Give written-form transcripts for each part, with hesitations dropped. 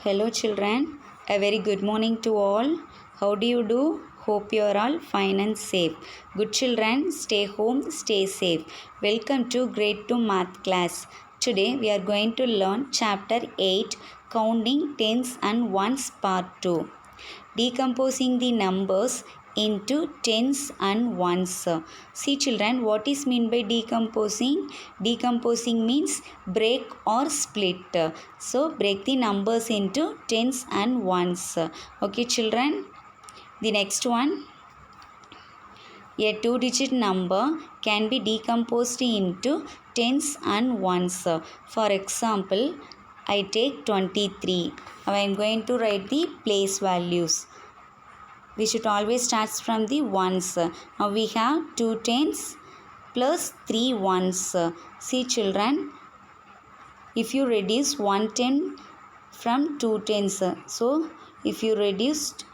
Hello, children. A very good morning to all. How do you do? Hope you are all fine and safe. Good children, stay home, stay safe. Welcome to Grade 2 Math class. Today we are going to learn Chapter 8 Counting Tens and Ones Part 2. Decomposing the numbers into tens and ones. See children, what is meant by decomposing? Decomposing means break or split. So break the numbers into tens and ones. Okay children, the next one. A two-digit number can be decomposed into tens and ones. For example, I take 23. Now I am going to write the place values. We should always start from the ones. Now we have 2 tens plus 3 ones. See children, if you reduce 1 ten from 2 tens, so if you reduced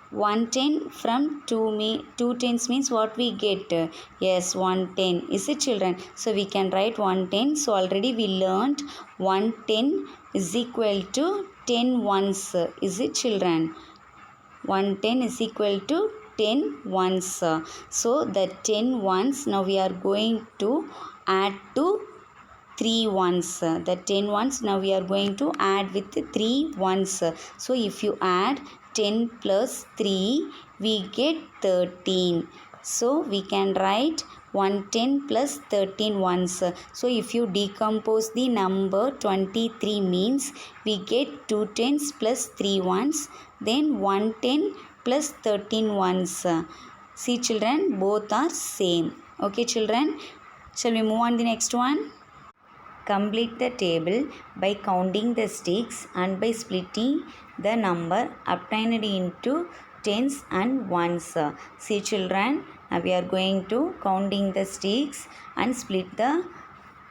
1 ten from 2 tens means what we get? Yes, 1 ten. Is it children? So we can write 1 ten. So already we learned 1 ten is equal to 10 ones. Is it children? 110 is equal to 10 ones. So the 10 ones now we are going to add to 3 ones. The 10 ones now we are going to add with 3 ones. So if you add 10 plus 3 we get 13. So we can write 110 plus 13 ones. So if you decompose the number 23 means we get 2 tens plus 3 ones, then 110 plus 13 ones. See children, both are same. Okay children, shall we move on the next one? Complete the table by counting the sticks and by splitting the number obtained into tens and ones. See children, now we are going to counting the sticks and split the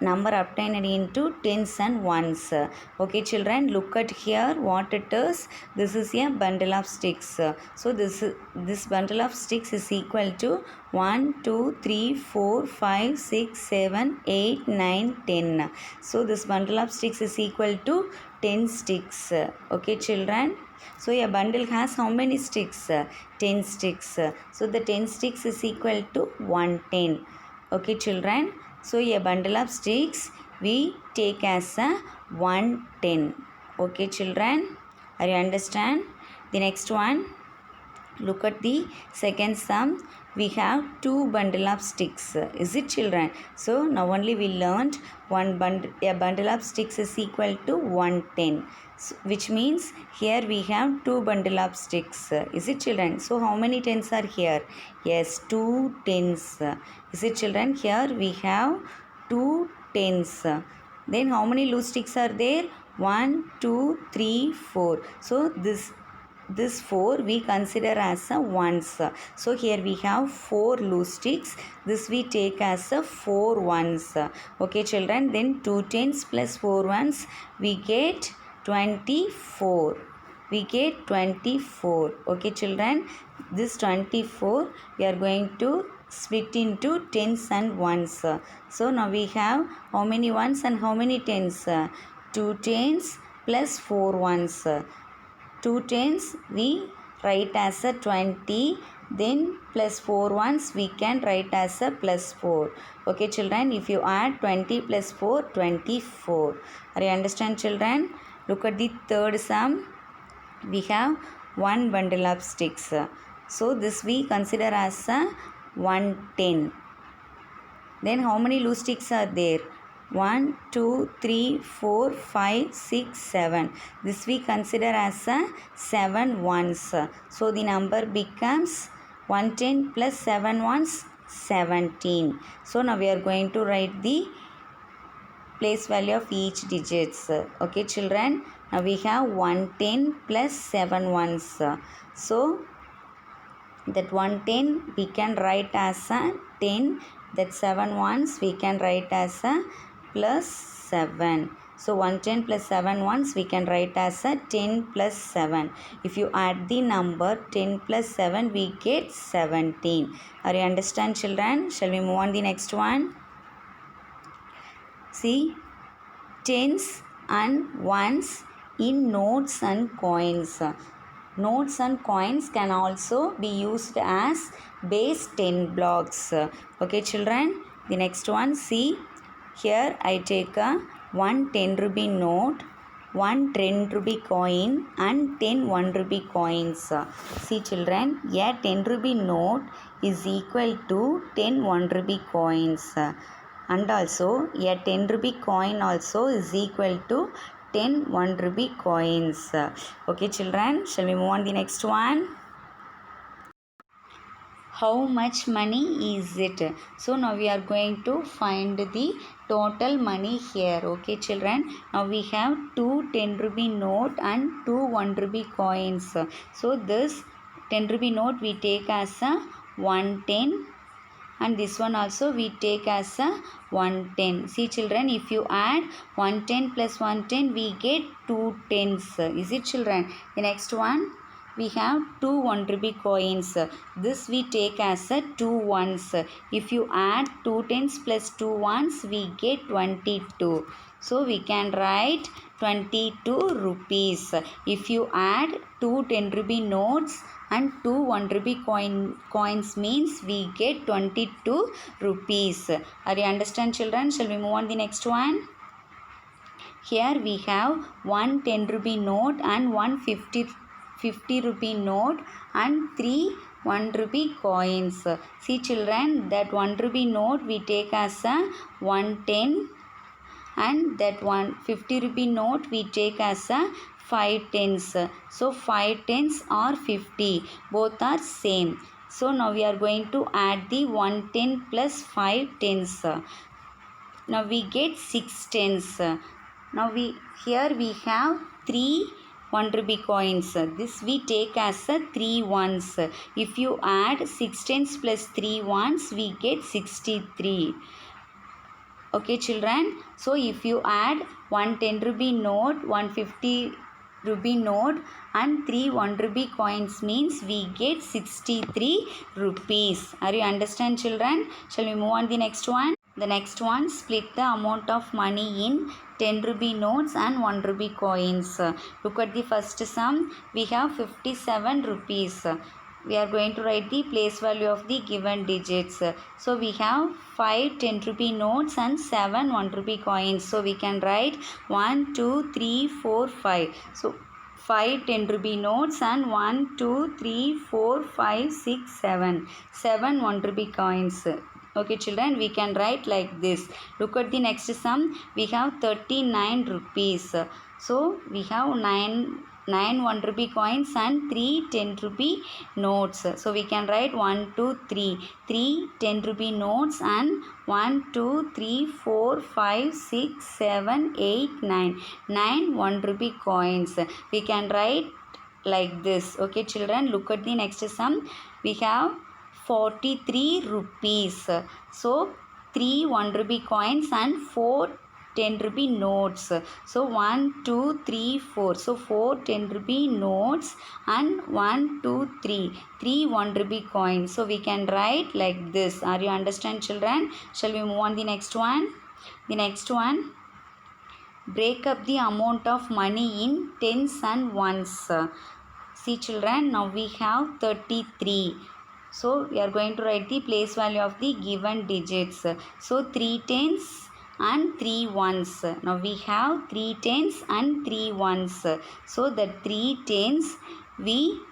number obtained into tens and ones. Okay children, look at here what it is. This is a bundle of sticks. So this bundle of sticks is equal to 1 2 3 4 5 6 7 8 9 10. So this bundle of sticks is equal to 10 sticks. Okay children, so a bundle has how many sticks? 10 sticks. So the 10 sticks is equal to 110. Okay children, so a bundle of sticks we take as a 110. Okay children, are you understand? The next one, look at the second sum. We have 2 bundle of sticks. Is it children? So now only we learned a bundle of sticks is equal to 110. So, which means here we have 2 bundle of sticks. Is it children? So how many tens are here? Yes, 2 tens. Is it children? Here we have 2 tens. Then how many loose sticks are there? 1 2 3 4. So this 4 we consider as a ones. So here we have 4 loose sticks. This we take as a 4 ones. Okay children, then 2 tens plus 4 ones we get 24. We get 24. Okay children, this 24 we are going to split into tens and ones. So now we have how many ones and how many tens? 2 tens plus 4 ones. 2 tens we write as a 20, then plus 4 ones we can write as a plus 4. Okay children, if you add 20 plus 4, 24. Are you understand children? Look at the third sum. We have 1 bundle of sticks. So this we consider as a 110. Then how many loose sticks are there? 1 2 3 4 5 6 7. This we consider as a 7 ones. So the number becomes 110 plus 7 ones 17. So now we are going to write the place value of each digits. Okay children, now we have 110 plus 7 ones. So that 110 we can write as a 10. That 7 ones we can write as a plus 7. So 110 plus 7 ones we can write as a 10 plus 7. If you add the number 10 plus 7 we get 17. Are you understand children? Shall we move on the next one? See, tens and ones in notes and coins. Notes and coins can also be used as base 10 blocks. Okay children, the next one, see here I take a 1 10 rupee note, 1 10 rupee coin and 10 1 rupee coins. See children, a 10 rupee note is equal to 10 1 rupee coins. And also a 10 rupee coin also is equal to 10 1 rupee coins. Okay children, shall we move on the next one? How much money is it? So now we are going to find the total money here. Okay children, now we have 2 10 rupee note and 2 1 rupee coins. So this 10 rupee note we take as a 110 and this one also we take as a 110. See children, if you add 110 plus 110 we get 2 tens. Is it children? The next one, we have 2 1 rupee coins. This we take as a 2 ones. If you add 2 tens plus 2 ones we get 22. So we can write 22 rupees. If you add 2 10 rupee notes and 2 1 rupee coins means we get 22 rupees. Are you understand children? Shall we move on the next one? Here we have 1 10 rupee note and 1 50 rupee note and 3 1 rupee coins. See children, that 1 rupee note we take as a 110 and that 150 rupee note we take as a 5 tens. So 5 tens or 50, both are same. So now we are going to add the 110 plus 5 tens. Now we get 6 tens. Now here we have 3 1 rupee coins. This we take as a 3 ones. If you add 6 tens plus 3 ones we get 63. Okay children, so if you add 1 10 rupee note, 150 rupee note and 3 1 rupee coins means we get 63 rupees. Are you understand children? Shall we move on the next one? The next one, split the amount of money in 10 rupee notes and 1 rupee coins. Look at the first sum. We have 57 rupees. We are going to write the place value of the given digits. So we have 5 10 rupee notes and 7 1 rupee coins. So we can write 1 2 3 4 5. So 5 10 rupee notes and 1 2 3 4 5 6 7. 7 1 rupee coins. Okay children, we can write like this. Look at the next sum. We have 39 rupees. So we have 9 1 rupee coins and 3 10 rupee notes. So we can write 1 2 3. 3 10 rupee notes and 1 2 3 4 5 6 7 8 9. 9 1 rupee coins. We can write like this. Okay children, look at the next sum. We have 43 rupees. So 3 1 rupee coins and 4 10 rupee notes. So 1 2 3 4. So 4 10 rupee notes and 1 2 3. 3 1 rupee coins. So we can write like this. Are you understand children? Shall we move on the next one? The next one, break up the amount of money in tens and ones. See children, now we have 33. So we are going to write the place value of the given digits. So 3 tens and 3 ones. Now we have 3 tens and 3 ones. So the 3 tens we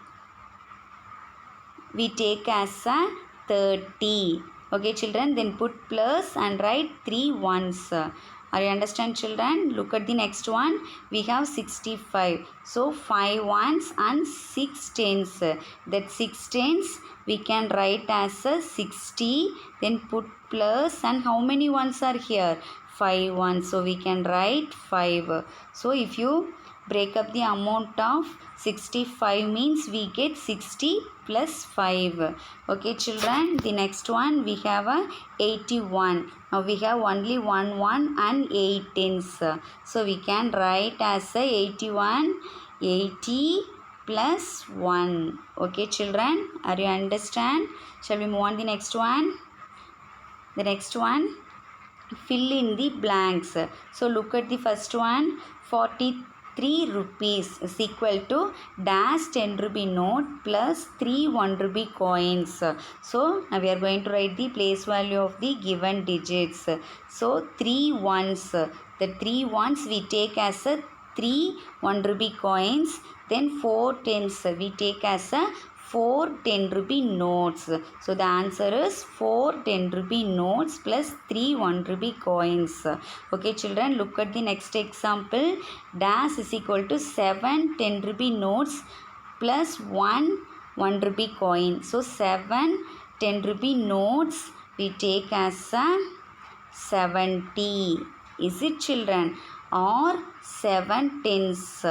take as a 30. Okay children, then put plus and write 3 ones. Are you understand children? Look at the next one. We have 65. So 5 ones and 6 tens. That 6 tens we can write as a 60. Then put plus and how many ones are here? 5 ones. So we can write 5. So if you break up the amount of 65 means we get 60 plus 5. Okay children, the next one we have a 81. Now we have only 1 1 and 8 tens. So we can write as a 81 80 plus 1. Okay children, are you understand? Shall we move on the next one? The next one, fill in the blanks. So look at the first one, 40 3 rupees is equal to dash 10 rupee note plus 3 1 rupee coins. So now we are going to write the place value of the given digits. So 3 ones, the 3 ones we take as a 3 1 rupee coins, then 4 tens we take as a 4 10 rupee notes. So the answer is 4 10 rupee notes plus 3 1 rupee coins. Okay children, look at the next example. Dash is equal to 7 10 rupee notes plus 1 1 rupee coin. So 7 10 rupee notes we take as a 70. Is it children? Or 7 tens?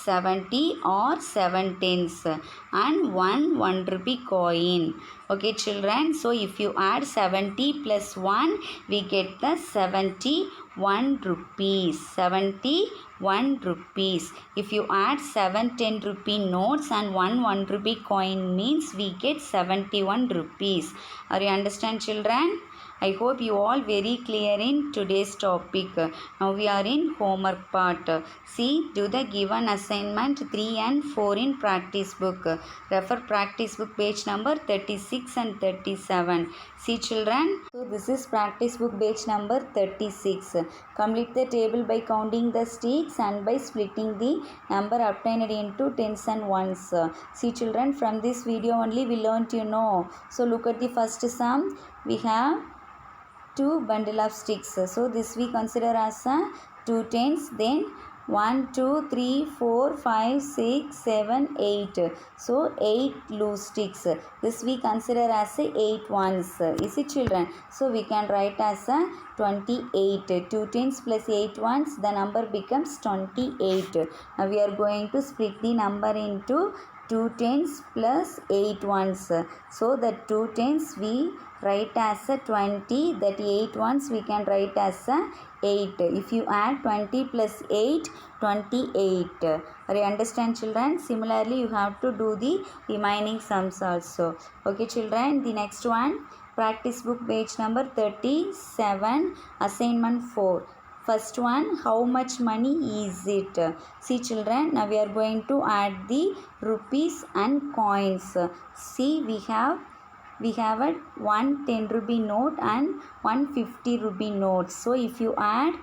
70 or 7 tens and 1 rupee coin. Okay children, so if you add 70 plus 1 we get the 71 rupees. 71 rupees. If you add 7 10 rupee notes and 1 rupee coin means we get 71 rupees. Are you understand children? I hope you all very clear in today's topic. Now we are in homework part. See, do the given assignment 3 and 4 in practice book. Refer practice book page number 36 and 37. See children, so this is practice book page number 36. Complete the table by counting the sticks and by splitting the number obtained into tens and ones. See children, from this video only we learnt So look at the first sum. We have 2 bundle of sticks. So this we consider as a 2 tens. Then 1 2 3 4 5 6 7 8. So 8 loose sticks. This we consider as a 8 ones. Is it children? So we can write as a 28. 2 tens plus 8 ones, the number becomes 28. Now we are going to split the number into 2 tens plus 8 ones. So the 2 tens we write as a 20, that 8 ones we can write as a 8. If you add 20 plus 8, 28. Are you understand children? Similarly you have to do the remaining sums also. Okay children, the next one, practice book page number 37, assignment 4. First one, how much money is it? See children, now we are going to add the rupees and coins. See, we have a 1 10 rupee note and 1 50 rupee note. So if you add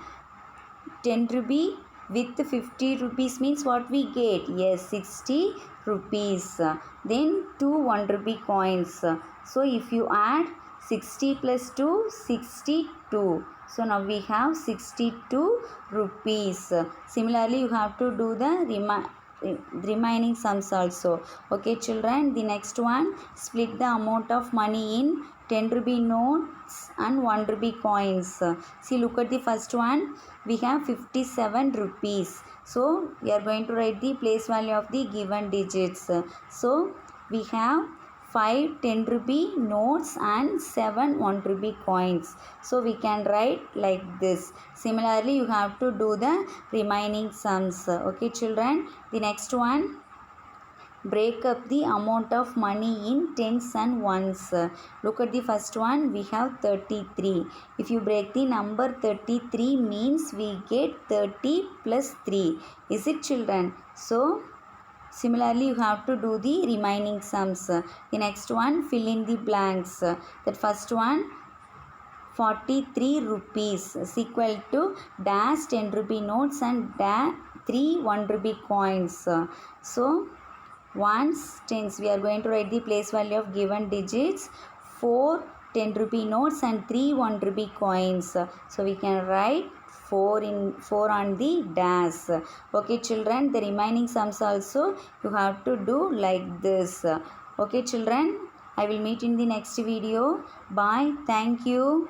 10 rupee with 50 rupees means what we get? Yes, 60 rupees. Then 2 1 rupee coins. So if you add 60 plus 2, 62. So now we have 62 rupees. Similarly, you have to do the remaining sums also. Okay children, the next one, split the amount of money in 10 rupee notes and 1 rupee coins. See, look at the first one. We have 57 rupees. So we are going to write the place value of the given digits. So we have 5 10 rupee notes and 7 1 rupee coins. So we can write like this. Similarly, you have to do the remaining sums. Okay children, the next one, break up the amount of money in tens and ones. Look at the first one, we have 33. If you break the number 33 means we get 30 plus 3. Is it children? So similarly, you have to do the remaining sums. The next one, fill in the blanks. That first one, 43 rupees is equal to dash 10 rupee notes and 3 1 rupee coins. So, ones, tens, we are going to write the place value of given digits. 4 10 rupee notes and 3 1 rupee coins. So, we can write 4 on the dash. Okay children, the remaining sums also you have to do like this. Okay children, I will meet in the next video. Bye. Thank you.